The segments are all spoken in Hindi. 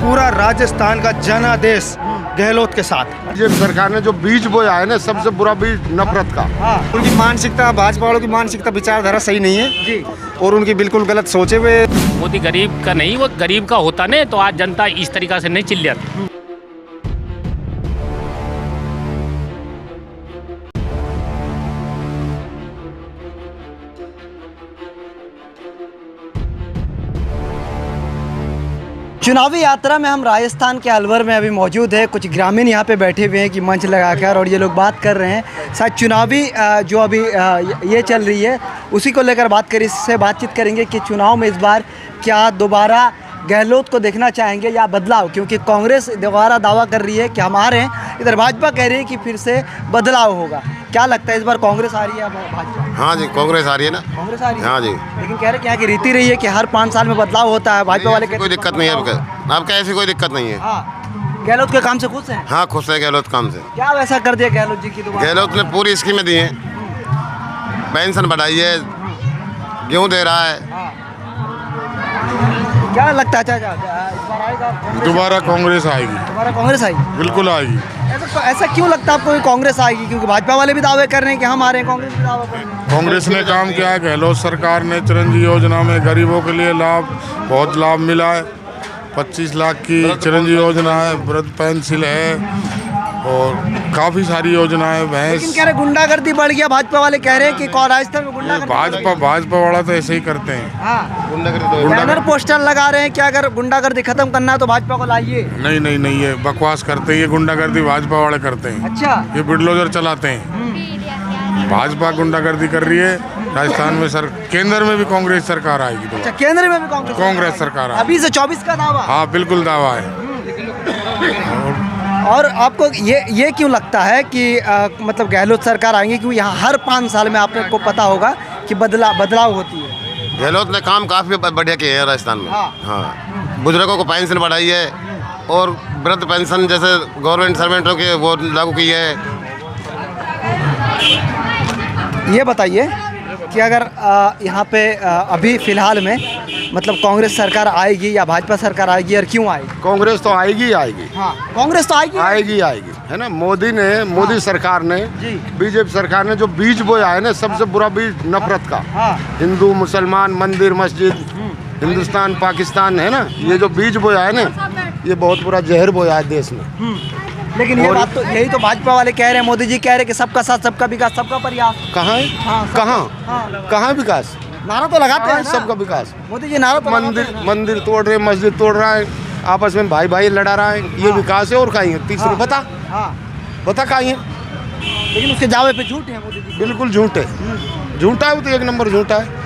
पूरा राजस्थान का जनादेश गहलोत के साथ। ये सरकार ने जो बीज बोया है ना, सबसे बुरा बीज नफरत का। उनकी मानसिकता, भाजपा वालों की मानसिकता, विचारधारा सही नहीं है जी, और उनकी बिल्कुल गलत सोचे हुए। मोदी गरीब का नहीं, वो गरीब का होता नहीं तो आज जनता इस तरीका से नहीं चिल्ल जाती। चुनावी यात्रा में हम राजस्थान के अलवर में अभी मौजूद है। कुछ ग्रामीण यहाँ पे बैठे हुए हैं कि मंच लगाकर, और ये लोग बात कर रहे हैं। शायद चुनावी जो अभी ये चल रही है उसी को लेकर बात करें, इससे बातचीत करेंगे कि चुनाव में इस बार क्या दोबारा गहलोत को देखना चाहेंगे या बदलाव, क्योंकि कांग्रेस दोबारा दावा कर रही है कि हम आ रहे हैं, इधर भाजपा कह रही है कि फिर से बदलाव होगा। क्या लगता है इस बार कांग्रेस आ रही है या भाजपा? हाँ जी, कांग्रेस आ रही है ना। कांग्रेस आ रही है। हाँ जी, लेकिन कह रहे क्या कि रीति रही है कि हर 5 साल में बदलाव होता है। भाजपा वाले कोई दिक्कत नहीं है आपका, ऐसी कोई दिक्कत नहीं है। हाँ, गहलोत के काम से खुश हैं? हाँ, खुश है गहलोत काम से। क्या वैसा कर दिया गहलोत जी की दोबारा? गहलोत ने पूरी स्कीमें दी हैं, पेंशन बढ़ाई है, गेहूँ दे रहा है। क्या लगता है चाचा, इस बार आएगा दोबारा कांग्रेस आएगी? दोबारा कांग्रेस आएगी? बिल्कुल आएगी। ऐसा क्यों लगता है आपको कि कांग्रेस आएगी? क्योंकि भाजपा वाले भी दावे कर रहे हैं कि हम आ रहे हैं, कांग्रेस भी दावा कर रही है। कांग्रेस ने काम किया है, गहलोत सरकार ने चिरंजीवी योजना में गरीबों के लिए बहुत लाभ मिला है। 25 लाख की चिरंजीवी योजना है, वृद्ध पेंशन है और काफ़ी सारी योजनाएं। लेकिन कह रहे गुंडागर्दी बढ़ गया, भाजपा वाले कह रहे हैं कि राजस्थान में गुंडागर्दी। भाजपा वाला तो ऐसे ही करते हैं। हाँ, बैनर पोस्टर लगा रहे हैं कि अगर गुंडागर्दी खत्म करना है तो भाजपा को लाइए। नहीं, ये बकवास करते हैं। ये गुंडागर्दी भाजपा वाले करते हैं। अच्छा, ये बुलडोजर चलाते हैं। भाजपा गुंडागर्दी कर रही है राजस्थान में। केंद्र में भी कांग्रेस सरकार आएगी। अच्छा, केंद्र में भी कांग्रेस सरकार आएगी। अभी से 24 का दावा? हाँ, बिल्कुल दावा है। और आपको ये क्यों लगता है कि मतलब गहलोत सरकार आएंगे? क्योंकि यहाँ हर 5 साल में आपको पता होगा कि बदलाव होती है। गहलोत ने काम काफ़ी बढ़िया किए हैं राजस्थान में। हाँ, बुजुर्गों को पेंशन बढ़ाई है और वृद्ध पेंशन जैसे गवर्नमेंट सर्वेंटों के वो लागू की है। ये बताइए कि अगर यहाँ पे अभी फ़िलहाल में मतलब कांग्रेस सरकार आएगी या भाजपा सरकार आएगी, और क्यों आएगी? कांग्रेस तो आएगी आएगी। हाँ, कांग्रेस तो आएगी है ना। मोदी सरकार ने, बीजेपी सरकार ने जो बीज बोया है ना, सबसे बुरा बीज नफरत का। हाँ। हिंदू मुसलमान, मंदिर मस्जिद, हिंदुस्तान पाकिस्तान, है ना, ये जो बीज बोया है ना, ये बहुत बुरा जहर बोया है देश में। लेकिन ये बात तो यही तो भाजपा वाले कह रहे हैं, मोदी जी कह रहे हैं कि सबका साथ, सबका विकास, सबका प्रयास। कहाँ है? हाँ, कहाँ विकास? नारा तो लगाते हैं सबका विकास। मोदी जी नारा तो मंदिर तोड़ रहे, मस्जिद तोड़ रहा है, आपस में भाई लड़ा रहा है। ये विकास है? और कहीं है? तीसरी बता कहीं है? लेकिन उसके दावे पे झूठ है मोदी जी। बिल्कुल झूठ है, झूठा है वो तो, 1 नंबर झूठा है।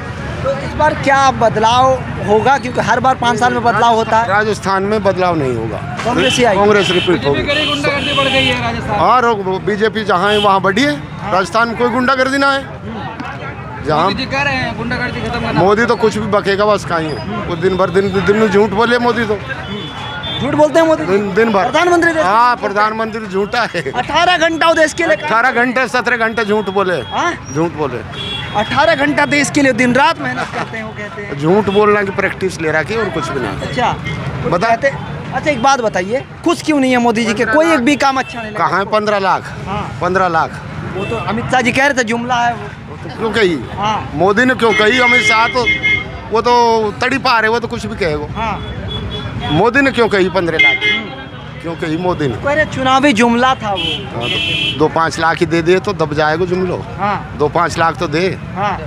तो इस बार क्या बदलाव होगा? क्योंकि हर बार 5 साल में बदलाव होता है। राजस्थान में बदलाव नहीं होगा, कांग्रेस ही आएगी। कांग्रेस रिपीट होगी। गुंडागर्दी बढ़ गई है राजस्थान। हाँ, बीजेपी जहाँ है वहाँ बढ़ी है। राजस्थान में कोई गुंडागर्दी ना है। जहाँ कह रहे हैं गुंडागर्दी खत्म करना। मोदी तो कुछ भी बकेगा बस, कहीं है वो दिन भर दिन में झूठ बोले मोदी तो। झूठ बोलते हैं मोदी दिन भर। प्रधानमंत्री? हाँ, प्रधानमंत्री झूठा है। 18 घंटा देश के लिए, 18 घंटे 17 घंटे झूठ बोले। झूठ बोले 18 घंटा देश के लिए दिन रात मेहनत करते हैं, वो कहते हैं। झूठ बोलना की प्रैक्टिस ले रखी और कुछ भी नहीं। अच्छा, बताते। अच्छा, एक बात बताइए, खुश क्यों नहीं है मोदी जी के? कोई एक भी काम अच्छा नहीं लगा? कहाँ है? 15 लाख। 15 लाख वो तो अमित शाह जी कह रहे थे, जुमला है वो। तो क्यों कही? हाँ। मोदी ने क्यों कही? अमित शाह तो वो तो तड़ी पा रहे, वो तो कुछ भी कहेगा। हाँ। मोदी ने क्यों कही 15 लाख? क्यों कही मोदी ने? अरे चुनावी जुमला था वो। 2-5 लाख ही दे दिए तो दब जाएगा जुमलो। हाँ। 2-5 लाख तो दे। हाँ।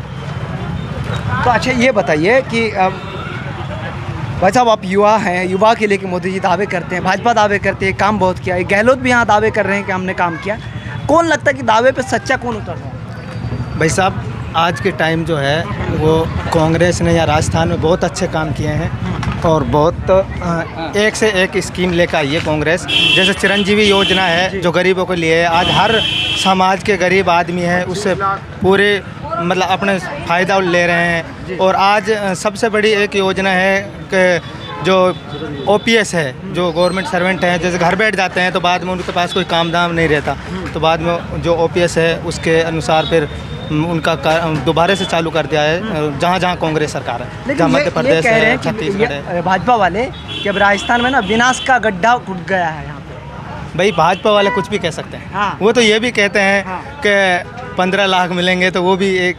तो अच्छा, ये बताइए कि भाई साहब, आप युवा हैं, युवा के लिए कि मोदी जी दावे करते हैं, भाजपा दावे करते हैं काम बहुत किया है, गहलोत भी यहाँ दावे कर रहे हैं कि हमने काम किया। कौन लगता है कि दावे पे सच्चा कौन उतर रहा है? भाई साहब, आज के टाइम जो है वो कांग्रेस ने या राजस्थान में बहुत अच्छे काम किए हैं और बहुत एक से एक स्कीम लेकर आई है कांग्रेस। जैसे चिरंजीवी योजना है जो गरीबों के लिए है। आज हर समाज के गरीब आदमी है उससे पूरे मतलब अपने फ़ायदा ले रहे हैं। और आज सबसे बड़ी एक योजना है कि जो OPS है, जो गवर्नमेंट सर्वेंट हैं, जैसे घर बैठ जाते हैं तो बाद में उनके पास कोई काम दाम नहीं रहता, तो बाद में जो OPS है उसके अनुसार फिर उनका दोबारा से चालू कर दिया है जहाँ जहाँ कांग्रेस सरकार है, जहाँ लेकिन मध्य ये प्रदेश कह रहे है, हैं कि छत्तीसगढ़ है। भाजपा वाले कि अब राजस्थान में ना विनाश का गड्ढा उठ गया है यहाँ पे। भाई भाजपा वाले कुछ भी कह सकते हैं। हाँ। वो तो ये भी कहते हैं हाँ। कि 15 लाख मिलेंगे, तो वो भी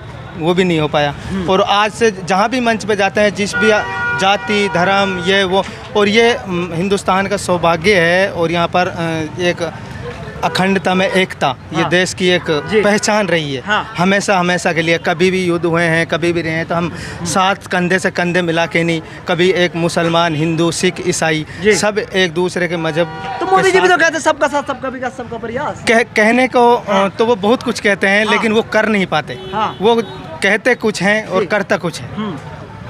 नहीं हो पाया। और आज से जहाँ भी मंच पे जाते हैं, जिस भी जाति धर्म ये वो, और ये हिंदुस्तान का सौभाग्य है, और यहाँ पर एक अखंडता में एकता, ये हाँ। देश की एक जी। पहचान रही है। हाँ। हमेशा के लिए कभी भी युद्ध हुए हैं, कभी भी रहे हैं, तो हम साथ कंधे से कंधे मिला के नहीं, कभी एक मुसलमान, हिंदू, सिख, ईसाई जी। सब एक दूसरे के मजहब तो के मोदी जी भी साथ तो कहते हैं सबका साथ सबका विकास सबका प्रयास। कहने को तो वो बहुत कुछ कहते हैं, हाँ। लेकिन वो कर नहीं पाते। हाँ। वो कहते कुछ हैं और जी। करता कुछ है।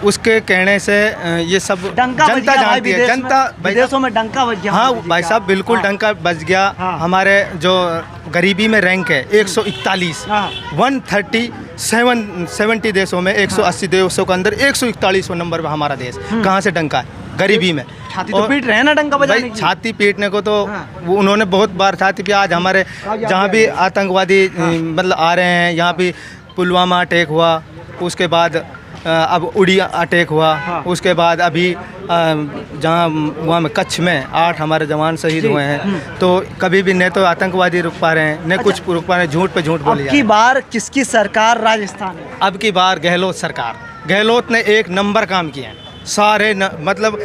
उसके कहने से ये सब डंका बज जनता गया भाई जानती है। विदेश जनता में, विदेशों में डंका बज गया हाँ मोदी जी भाई का। साहब, बिल्कुल हाँ। डंका बज गया। हाँ। हमारे जो गरीबी में रैंक है 141, हाँ। 170 देशों में 180 देशों के अंदर 141वां नंबर पर हमारा देश। कहाँ से डंका है गरीबी में? छाती तो और पीट रहे हैं ना डंका बजाने भाई की। छाती पीटने को तो हाँ। वो उन्होंने बहुत बार छाती पे, आज हमारे जहाँ भी आतंकवादी मतलब आ रहे हैं, यहाँ भी पुलवामा अटैक हुआ, उसके बाद अब उड़ी अटैक हुआ, हाँ। उसके बाद अभी जहाँ वहाँ में कच्छ में 8 हमारे जवान शहीद जी। हुए हैं। तो कभी भी न तो आतंकवादी रुक पा रहे हैं, न कुछ रुक पा रहे हैं, झूठ पे झूठ बोली अब जा की रही है। बार किसकी सरकार राजस्थान में? अब की बार गहलोत सरकार, गहलोत ने एक नंबर काम किए हैं सारे मतलब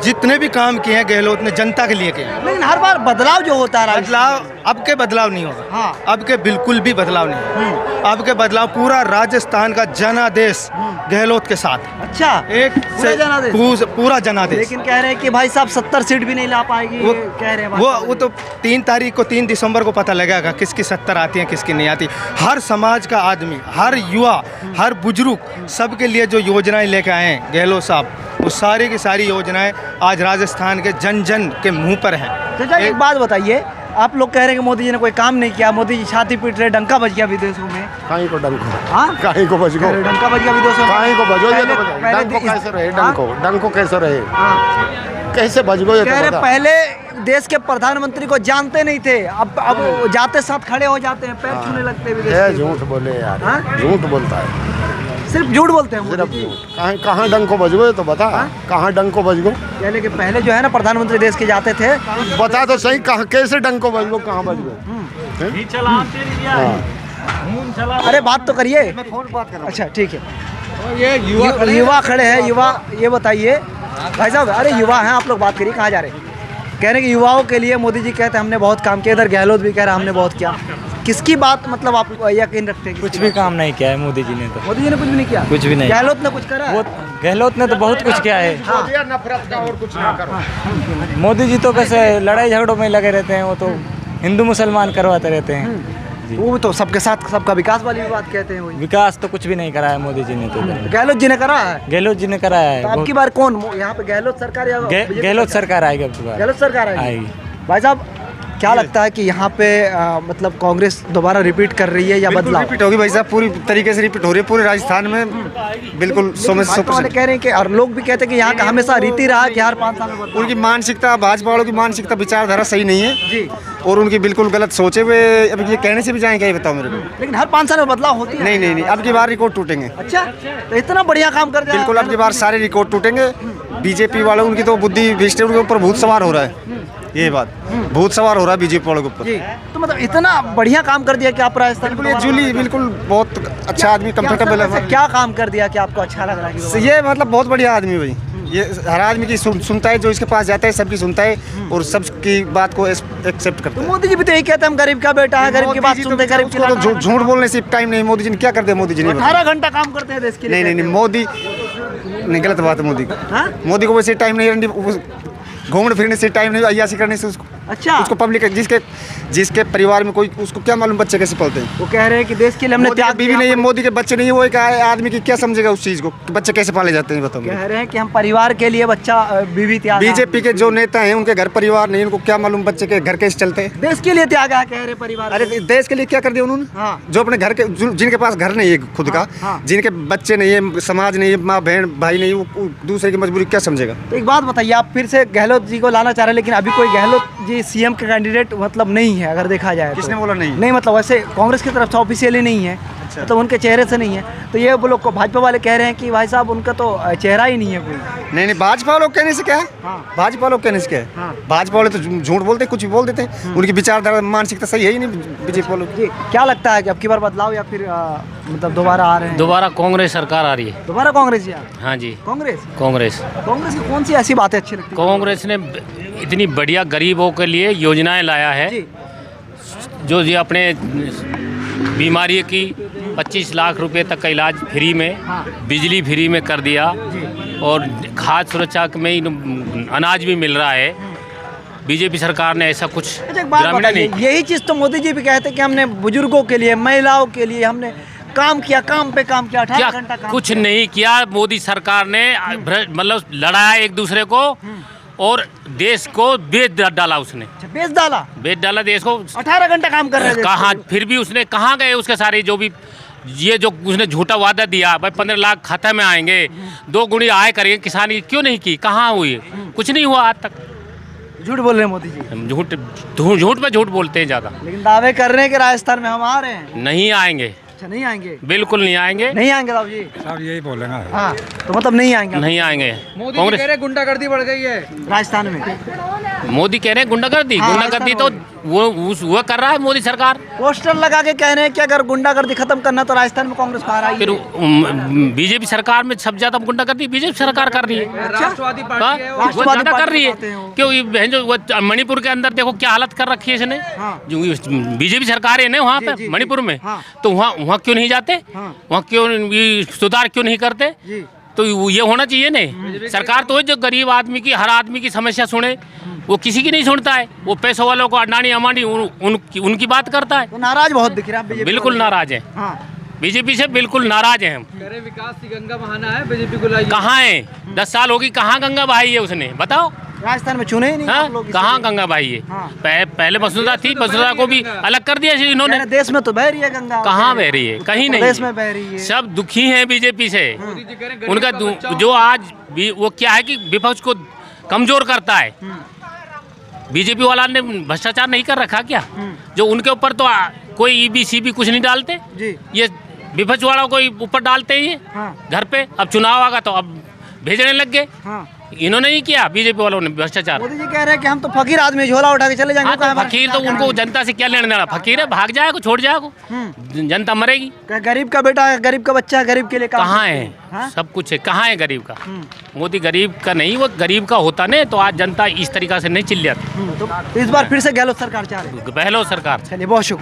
जितने भी काम किए हैं गहलोत ने जनता के लिए किए हैं। लेकिन हर बार बदलाव जो होता है बदलाव अब के बदलाव नहीं होगा। हाँ। अब के बिल्कुल भी बदलाव नहीं होगा। अब के बदलाव पूरा राजस्थान का जनादेश गहलोत के साथ। अच्छा, एक पूरा से जनादेश? पूरा जनादेश। लेकिन कह रहे हैं कि भाई साहब 70 सीट भी नहीं ला पाएगी, वो कह रहे हैं वो तो 3 तारीख को 3 दिसंबर को पता लगेगा किसकी 70 आती है किसकी नहीं आती। हर समाज का आदमी, हर युवा, हर बुजुर्ग, सबके लिए जो योजनाएं लेके आए हैं गहलोत साहब, वो सारी की सारी योजनाएं आज राजस्थान के जन जन के मुंह पर हैं। चाचा एक बात बताइए, आप लोग कह रहे हैं कि मोदी जी ने कोई काम नहीं किया, मोदी जी छाती पीट रहे, डंका बज गया विदेशों में। काहे को डंको, हाँ, काहे को बजगो, डंका बज गया विदेशों में। काहे को बजो, ये तो पहले- बताओ, पहले डंको इस- कैसे रहे, हाँ? डंको कैसे रहे, हाँ। कैसे बजगो, ये कह तो रहे बता। पहले देश के प्रधानमंत्री को जानते नहीं थे, अब जाते साथ खड़े हो जाते हैं, पैर छूने लगते हैं विदेश ये के। झूठ बोले यार, हाँ? झूठ बोलता है, सिर्फ झूठ बोलते हैं सिर्फ मोदी जी। झूठ। कहाँ डंको बजगो, ये तो बता, कहाँ डंको बजगो, यानी कि पहले जो है ना प्रधानमंत्री देश के जाते थे। बता तो सही, कहाँ कैसे डंको बजगो, कहाँ बजगो। अरे बात तो करिए। अच्छा ठीक है, युवा खड़े हैं, युवा ये बताइए भाई साहब, अरे युवा हैं आप लोग, बात करिए, कहाँ जा रहे हैं? कह रहे हैं कि युवाओं के लिए मोदी जी कहते हैं हमने बहुत काम किया, इधर गहलोत भी कह रहा है हमने बहुत किया। किसकी बात मतलब आप यकीन रखते हैं? कुछ भी काम नहीं किया है मोदी जी ने तो। मोदी जी ने कुछ भी नहीं किया, कुछ भी नहीं। गहलोत ने कुछ करा है? वो गहलोत ने तो बहुत कुछ किया है। नफरत का और कुछ ना करो। मोदी जी तो कैसे लड़ाई झगड़ों में लगे रहते हैं, वो तो हिंदू मुसलमान करवाते रहते हैं। वो तो सबके साथ सबका विकास वाली भी बात कहते हैं। वही विकास तो कुछ भी नहीं करा है मोदी जी ने तो। गहलोत जी ने करा है। गहलोत जी ने कराया है। तो अब की बार कौन यहाँ पे, गहलोत सरकार या बीजेपी गहलोत सरकार आएगी अब की बार। गहलोत सरकार आएगी? आएगी। भाई साहब क्या लगता है कि यहाँ पे मतलब कांग्रेस दोबारा रिपीट कर रही है या बदलाव? रिपीट होगी भाई साहब, पूरी तरीके से रिपीट हो रही है पूरे राजस्थान में, बिल्कुल 100% वाले कह रहे हैं कि, और लोग भी कहते हैं कि यहाँ का हमेशा रीति रहा कि हर 5 साल में बदलाव। उनकी मानसिकता, भाजपा वालों की मानसिकता, विचारधारा सही नहीं है जी, और उनकी बिल्कुल गलत सोचे हुए। अब ये कहने से भी जाएं क्या, ये बताओ मेरे को। लेकिन हर 5 साल में बदलाव होती है। नहीं, अब की बार रिकॉर्ड टूटेंगे। अच्छा, तो इतना बढ़िया काम कर दिया बिल्कुल अब की बार सारे रिकॉर्ड टूटेंगे। बीजेपी वालों उनकी तो बुद्धि भ्रष्ट है, उनके ऊपर भूत सवार हो रहा है। ये बात भूत सवार हो रहा है बीजेपी वालों के ऊपर। जी, तो मतलब इतना बढ़िया काम कर दिया कि आप राजस्थान बिल्कुल एक्चुअली बिल्कुल बहुत अच्छा आदमी, कंफर्टेबल है। क्या काम कर दिया कि आपको अच्छा लग रहा है कि ये मतलब बहुत बढ़िया आदमी भाई, ये हर आदमी की सुनता है, जो इसके पास जाता है सबकी सुनता है और सबकी बात को एक्सेप्ट करता तो है। मोदी जी भी तो यही कहते हैं हम गरीब का बेटा है, गरीब की बात सुनते हैं, गरीब की उसको तो झूठ बोलने से टाइम नहीं। मोदी जी ने क्या कर दिया? मोदी जी ने 18 घंटा काम करते हैं देश के लिए। नहीं, मोदी नहीं, गलत बात है मोदी का। हाँ? मोदी को वैसे टाइम नहीं, घूमने फिरने से टाइम नहीं, अय्याशी करने से उसको अच्छा, उसको पब्लिक जिसके परिवार में कोई, उसको क्या मालूम बच्चे कैसे पलते हैं। वो कह रहे हैं कि देश के लिए हमने मोदी की त्याग बीवी दिया। नहीं है, मोदी के बच्चे नहीं है, वो एक आदमी की क्या समझेगा उस चीज़ को कि बच्चे कैसे पाले जाते हैं, बताओ। कह रहे हैं कि हम परिवार के लिए बच्चा बीवी त्याग, बीजेपी के जो नेता हैं उनके घर परिवार नहीं, उनको क्या मालूम बच्चे के घर कैसे चलते हैं। देश के लिए त्यागा है, कह रहे परिवार। अरे देश के लिए क्या कर दिया उन्होंने? हाँ। जो अपने घर के जिनके पास घर नहीं है खुद का, हाँ। जिनके बच्चे नहीं है, समाज नहीं है, माँ बहन भाई नहीं, वो दूसरे की मजबूरी क्या समझेगा। तो एक बात बताइए, आप फिर से गहलोत जी को लाना चाह रहे हैं, लेकिन अभी कोई गहलोत जी सीएम का कैंडिडेट मतलब नहीं है, अगर देखा जाए तो। किसने बोला नहीं? नहीं मतलब वैसे कांग्रेस की तरफ से ऑफिशियली नहीं है। अच्छा। तो उनके चेहरे से नहीं है, तो ये वो लोग को भाजपा वाले कह रहे हैं कि भाई साहब उनका तो चेहरा ही नहीं है कोई। नहीं भाजपा लोग कहने से क्या है, भाजपा लोग कहने से क्या है, भाजपा वाले तो झूठ बोलते हैं, कुछ भी बोल देते हैं, उनकी विचारधारा मानसिकता सही है ही नहीं बीजेपी वालों की। क्या लगता है कि अब की बार बदलाव या फिर मतलब दोबारा आ रहे हैं? दोबारा कांग्रेस सरकार आ रही है। दोबारा कांग्रेस या हाँ जी, कांग्रेस कांग्रेस। कांग्रेस की कौन सी ऐसी बातें अच्छी लगती है? कांग्रेस ने इतनी बढ़िया गरीबों के लिए योजनाएं लाया है, जी। जो ये अपने बीमारी की 25 लाख रुपए तक का इलाज फ्री में, बिजली फ्री में कर दिया, और खाद्य सुरक्षा में अनाज भी मिल रहा है। बीजेपी सरकार ने ऐसा कुछ अच्छा, एक बात ग्रामीण बताइए, नहीं। यही चीज़ तो मोदी जी भी कहते कि हमने बुजुर्गों के लिए, महिलाओं के लिए हमने काम किया, काम पे काम किया, 18 घंटा क्या काम कुछ किया। नहीं किया मोदी सरकार ने, मतलब लड़ाया एक दूसरे को और देश को बेच डाला उसने, अच्छा, बेच डाला देश को। 18 घंटा काम कर रहे थे। कहाँ फिर भी उसने कहाँ गए उसके सारे जो भी ये जो उसने झूठा वादा दिया भाई 15 लाख खाते में आएंगे, 2 गुणी आय करेंगे, किसान की क्यों नहीं की, कहाँ हुई, कुछ नहीं हुआ आज तक। झूठ बोल रहे हैं मोदी जी, झूठ पे झूठ बोलते हैं ज़्यादा। लेकिन दावे कर रहे हैं कि राजस्थान में हम आ रहे हैं। नहीं आएंगे, अच्छा, नहीं आएंगे, बिल्कुल नहीं आएंगे, नहीं आएंगे साहब जी। साहब यही बोलेंगे। हाँ, तो मतलब नहीं आएंगे नहीं आएंगे। कांग्रेस गुंडागर्दी बढ़ गई है राजस्थान में। मोदी कह रहे हैं गुंडागर्दी, हाँ, गुंडागर्दी तो वो कर रहा है मोदी सरकार। पोस्टर लगा के कह रहे हैं कि अगर गुंडागर्दी खत्म करना तो राजस्थान में कांग्रेस बाहर आई। फिर बीजेपी सरकार में सब ज्यादा गुंडागर्दी बीजेपी सरकार कर रही है। राष्ट्रवादी हाँ, पार्टी है, वो राष्ट्रवादी ज्यादा कर रही है। पार्टी वो। क्यों ये बहन जो वो मणिपुर के अंदर देखो क्या हालत कर रखी है इसने, जो बीजेपी सरकार है ना वहाँ जी, पे जी, मणिपुर में, हाँ। तो वहाँ क्यों नहीं जाते, वहाँ क्यों ये सुधार क्यों नहीं करते? तो ये होना चाहिए ना, सरकार तो जो गरीब आदमी की, हर आदमी की समस्या सुने, वो किसी की नहीं सुनता है। वो पैसों वालों को अडानी अमानी उनकी बात करता है। तो नाराज बहुत दिख रहा है बीजेपी बिल्कुल वाले। नाराज है, बीजेपी से बिल्कुल नाराज है हम। विकास की गंगा बहाना है, बीजेपी को लाइए। कहाँ है, 10 साल होगी, कहाँ गंगा बहाई है उसने, बताओ। राजस्थान में चुने ही नहीं आप लोग, कहाँ गंगा बहाई है? हाँ। पहले वसुंधरा थी, वसुंधरा को भी अलग कर दिया इन्होंने। देश में तो बह रही है गंगा। कहाँ बह रही है? कहीं नहीं। देश में बह रही है। सब दुखी हैं बीजेपी से। उनका जो आज भी वो क्या है कि विपक्ष को कमजोर करता है। बीजेपी वाला ने भ्रष्टाचार नहीं कर रखा क्या, जो उनके ऊपर तो कोई ईबीसी भी कुछ नहीं डालते जी। ये विपक्ष वालों को ऊपर डालते ही है। घर पे अब चुनाव आगा तो अब भेजने लग गए। इन्होंने नहीं किया बीजेपी वालों ने भ्रष्टाचार। मोदी जी कह रहे हैं कि हम तो फकीर आदमी, झोला उठा के चले जाएंगे। हाँ, तो फकीर तो उनको जनता से क्या लेना देना, फकीर है, भाग जाएगा, छोड़ जाएगा, जनता मरेगी। गरीब का बेटा है, गरीब का बच्चा है, गरीब के लिए काम कहाँ करते है? हैं। हाँ? सब कुछ है, कहाँ है गरीब का? मोदी गरीब का नहीं, वो गरीब का होता नहीं तो आज जनता इस तरीका से नहीं चिल्लाती। तो इस बार फिर से गहलोत सरकार चाह रही है। पहलो सरकार। चलिए, बहुत शुक्रिया।